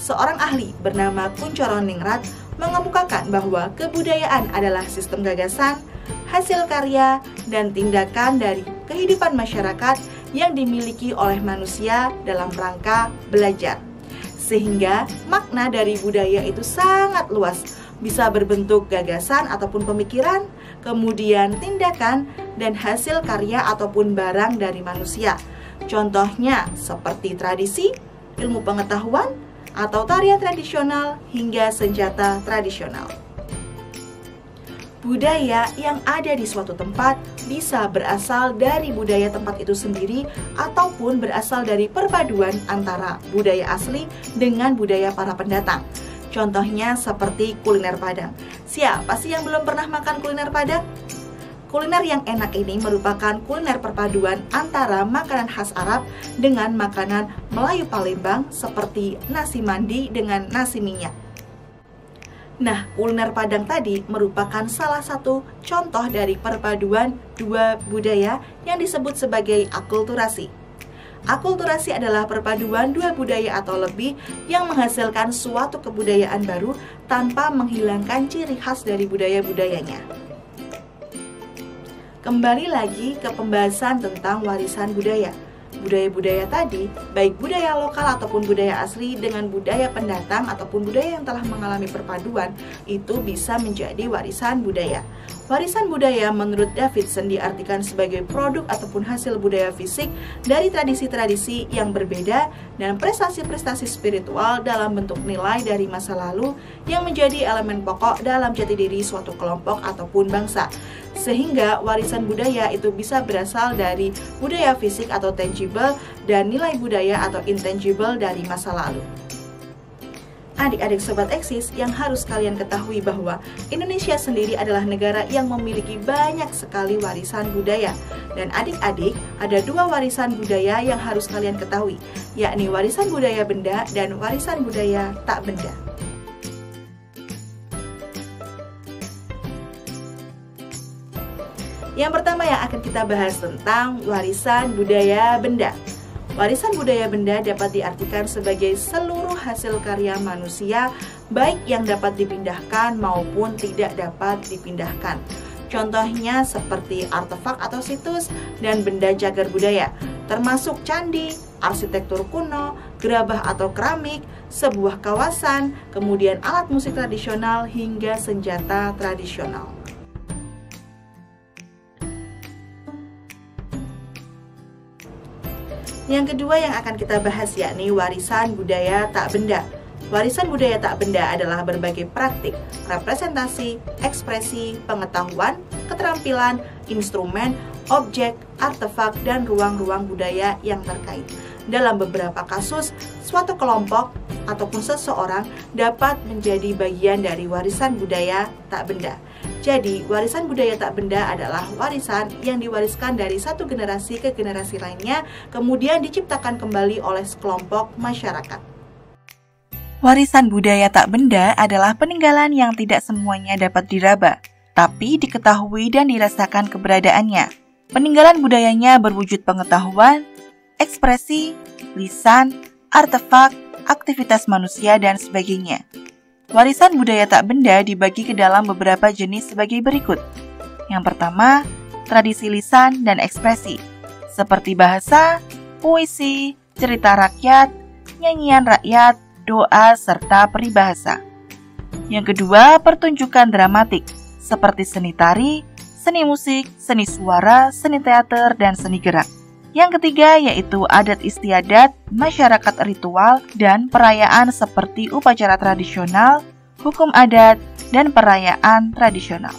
seorang ahli bernama Kunchoro-Ningrat mengemukakan bahwa kebudayaan adalah sistem gagasan, hasil karya, dan tindakan dari kehidupan masyarakat yang dimiliki oleh manusia dalam rangka belajar. Sehingga makna dari budaya itu sangat luas, bisa berbentuk gagasan ataupun pemikiran, kemudian tindakan, dan hasil karya ataupun barang dari manusia. Contohnya seperti tradisi, ilmu pengetahuan, atau tarian tradisional hingga senjata tradisional. Budaya yang ada di suatu tempat bisa berasal dari budaya tempat itu sendiri ataupun berasal dari perpaduan antara budaya asli dengan budaya para pendatang. Contohnya seperti kuliner Padang. Siapa sih yang belum pernah makan kuliner Padang? Kuliner yang enak ini merupakan kuliner perpaduan antara makanan khas Arab dengan makanan Melayu Palembang seperti nasi mandi dengan nasi minyak. Nah, kuliner Padang tadi merupakan salah satu contoh dari perpaduan dua budaya yang disebut sebagai akulturasi. Akulturasi adalah perpaduan dua budaya atau lebih yang menghasilkan suatu kebudayaan baru tanpa menghilangkan ciri khas dari budaya-budayanya. Kembali lagi ke pembahasan tentang warisan budaya. Budaya-budaya tadi, baik budaya lokal ataupun budaya asli dengan budaya pendatang ataupun budaya yang telah mengalami perpaduan, itu bisa menjadi warisan budaya. Warisan budaya menurut Davidson diartikan sebagai produk ataupun hasil budaya fisik dari tradisi-tradisi yang berbeda dan prestasi-prestasi spiritual dalam bentuk nilai dari masa lalu yang menjadi elemen pokok dalam jati diri suatu kelompok ataupun bangsa. Sehingga warisan budaya itu bisa berasal dari budaya fisik atau tangible dan nilai budaya atau intangible dari masa lalu. Adik-adik Sobat Eksis, yang harus kalian ketahui bahwa Indonesia sendiri adalah negara yang memiliki banyak sekali warisan budaya. Dan adik-adik, ada dua warisan budaya yang harus kalian ketahui, yakni warisan budaya benda dan warisan budaya tak benda. Yang pertama yang akan kita bahas tentang warisan budaya benda. Warisan budaya benda dapat diartikan sebagai seluruh hasil karya manusia, baik yang dapat dipindahkan maupun tidak dapat dipindahkan. Contohnya seperti artefak atau situs dan benda cagar budaya, termasuk candi, arsitektur kuno, gerabah atau keramik, sebuah kawasan, kemudian alat musik tradisional hingga senjata tradisional. Yang kedua yang akan kita bahas yakni warisan budaya tak benda. Warisan budaya tak benda adalah berbagai praktik, representasi, ekspresi, pengetahuan, keterampilan, instrumen, objek, artefak, dan ruang-ruang budaya yang terkait. Dalam beberapa kasus, suatu kelompok ataupun seseorang dapat menjadi bagian dari warisan budaya tak benda. Jadi, warisan budaya tak benda adalah warisan yang diwariskan dari satu generasi ke generasi lainnya, kemudian diciptakan kembali oleh sekelompok masyarakat. Warisan budaya tak benda adalah peninggalan yang tidak semuanya dapat diraba, tapi diketahui dan dirasakan keberadaannya. Peninggalan budayanya berwujud pengetahuan, ekspresi, lisan, artefak, aktivitas manusia, dan sebagainya. Warisan budaya tak benda dibagi ke dalam beberapa jenis sebagai berikut. Yang pertama, tradisi lisan dan ekspresi, seperti bahasa, puisi, cerita rakyat, nyanyian rakyat, doa, serta peribahasa. Yang kedua, pertunjukan dramatik, seperti seni tari, seni musik, seni suara, seni teater, dan seni gerak. Yang ketiga yaitu adat istiadat, masyarakat ritual, dan perayaan seperti upacara tradisional, hukum adat, dan perayaan tradisional.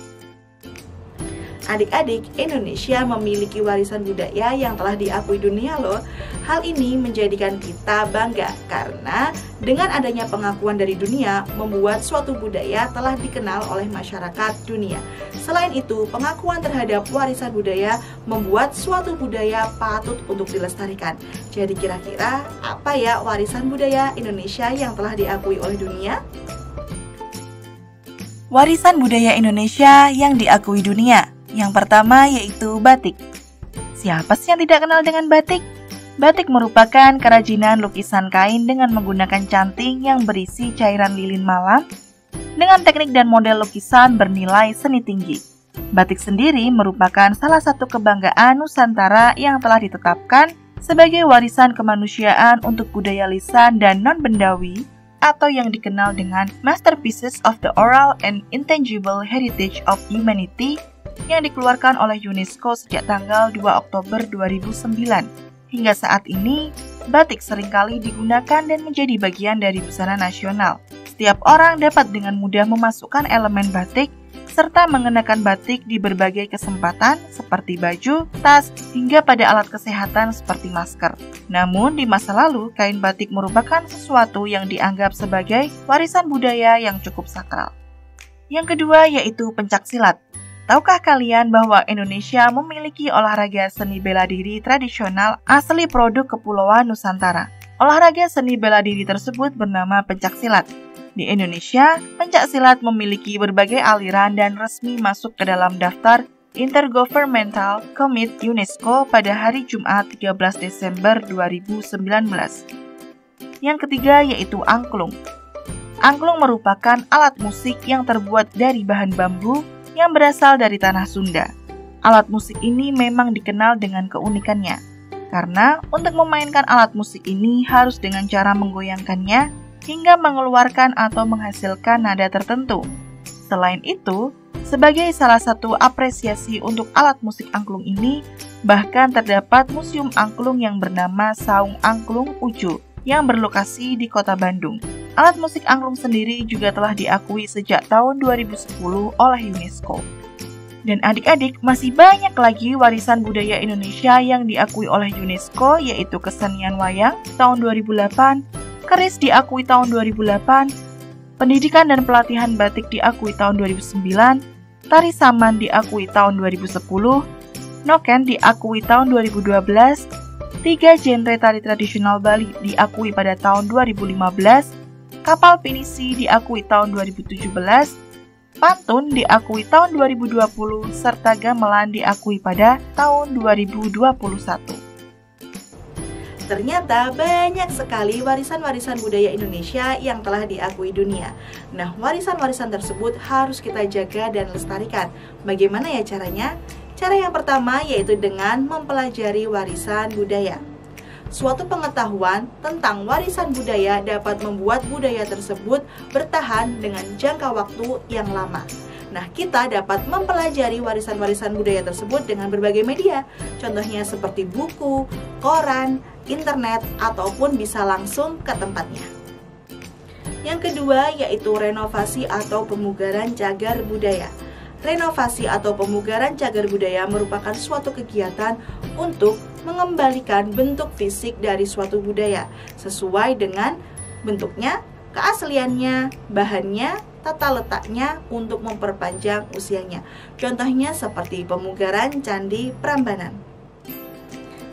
Adik-adik, Indonesia memiliki warisan budaya yang telah diakui dunia loh. Hal ini menjadikan kita bangga karena dengan adanya pengakuan dari dunia membuat suatu budaya telah dikenal oleh masyarakat dunia. Selain itu, pengakuan terhadap warisan budaya membuat suatu budaya patut untuk dilestarikan. Jadi kira-kira apa ya warisan budaya Indonesia yang telah diakui oleh dunia? Warisan budaya Indonesia yang diakui dunia. Yang pertama yaitu batik. Siapa sih yang tidak kenal dengan batik? Batik merupakan kerajinan lukisan kain dengan menggunakan canting yang berisi cairan lilin malam dengan teknik dan model lukisan bernilai seni tinggi. Batik sendiri merupakan salah satu kebanggaan Nusantara yang telah ditetapkan sebagai warisan kemanusiaan untuk budaya lisan dan non-bendawi atau yang dikenal dengan Masterpieces of the Oral and Intangible Heritage of Humanity yang dikeluarkan oleh UNESCO sejak tanggal 2 Oktober 2009. Hingga saat ini, batik seringkali digunakan dan menjadi bagian dari busana nasional. Setiap orang dapat dengan mudah memasukkan elemen batik serta mengenakan batik di berbagai kesempatan seperti baju, tas, hingga pada alat kesehatan seperti masker. Namun di masa lalu, kain batik merupakan sesuatu yang dianggap sebagai warisan budaya yang cukup sakral. Yang kedua yaitu pencaksilat. Tahukah kalian bahwa Indonesia memiliki olahraga seni bela diri tradisional asli produk Kepulauan Nusantara? Olahraga seni bela diri tersebut bernama pencaksilat. Di Indonesia, pencaksilat memiliki berbagai aliran dan resmi masuk ke dalam daftar Intergovernmental Committee UNESCO pada hari Jumat 13 Desember 2019. Yang ketiga yaitu angklung. Angklung merupakan alat musik yang terbuat dari bahan bambu yang berasal dari tanah Sunda. Alat musik ini memang dikenal dengan keunikannya, karena untuk memainkan alat musik ini harus dengan cara menggoyangkannya hingga mengeluarkan atau menghasilkan nada tertentu. Selain itu, sebagai salah satu apresiasi untuk alat musik angklung ini, bahkan terdapat museum angklung yang bernama Saung Angklung Ujo yang berlokasi di kota Bandung. Alat musik angklung sendiri juga telah diakui sejak tahun 2010 oleh UNESCO. Dan adik-adik, masih banyak lagi warisan budaya Indonesia yang diakui oleh UNESCO, yaitu kesenian wayang tahun 2008, keris diakui tahun 2008, pendidikan dan pelatihan batik diakui tahun 2009, tari saman diakui tahun 2010, noken diakui tahun 2012, 3 genre tari tradisional Bali diakui pada tahun 2015, kapal pinisi diakui tahun 2017, pantun diakui tahun 2020, serta gamelan diakui pada tahun 2021. Ternyata banyak sekali warisan-warisan budaya Indonesia yang telah diakui dunia. Nah, warisan-warisan tersebut harus kita jaga dan lestarikan. Bagaimana ya caranya? Cara yang pertama yaitu dengan mempelajari warisan budaya. Suatu pengetahuan tentang warisan budaya dapat membuat budaya tersebut bertahan dengan jangka waktu yang lama. Nah, kita dapat mempelajari warisan-warisan budaya tersebut dengan berbagai media. Contohnya seperti buku, koran, internet, ataupun bisa langsung ke tempatnya. Yang kedua yaitu renovasi atau pemugaran cagar budaya. Renovasi atau pemugaran cagar budaya merupakan suatu kegiatan untuk mengembalikan bentuk fisik dari suatu budaya sesuai dengan bentuknya, keasliannya, bahannya, tata letaknya untuk memperpanjang usianya. Contohnya seperti pemugaran Candi Prambanan.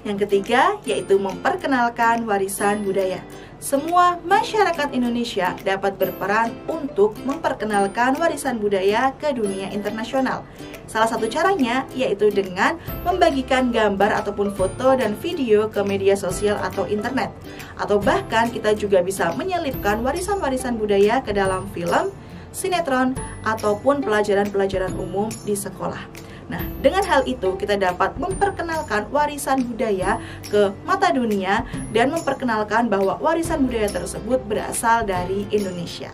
Yang ketiga yaitu memperkenalkan warisan budaya. Semua masyarakat Indonesia dapat berperan untuk memperkenalkan warisan budaya ke dunia internasional. Salah satu caranya yaitu dengan membagikan gambar ataupun foto dan video ke media sosial atau internet. Atau bahkan kita juga bisa menyelipkan warisan-warisan budaya ke dalam film, sinetron, ataupun pelajaran-pelajaran umum di sekolah. Nah, dengan hal itu kita dapat memperkenalkan warisan budaya ke mata dunia dan memperkenalkan bahwa warisan budaya tersebut berasal dari Indonesia.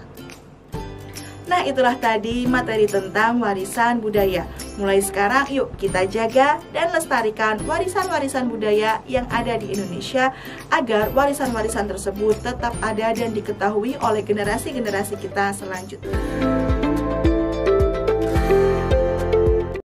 Nah, itulah tadi materi tentang warisan budaya. Mulai sekarang yuk kita jaga dan lestarikan warisan-warisan budaya yang ada di Indonesia agar warisan-warisan tersebut tetap ada dan diketahui oleh generasi-generasi kita selanjutnya.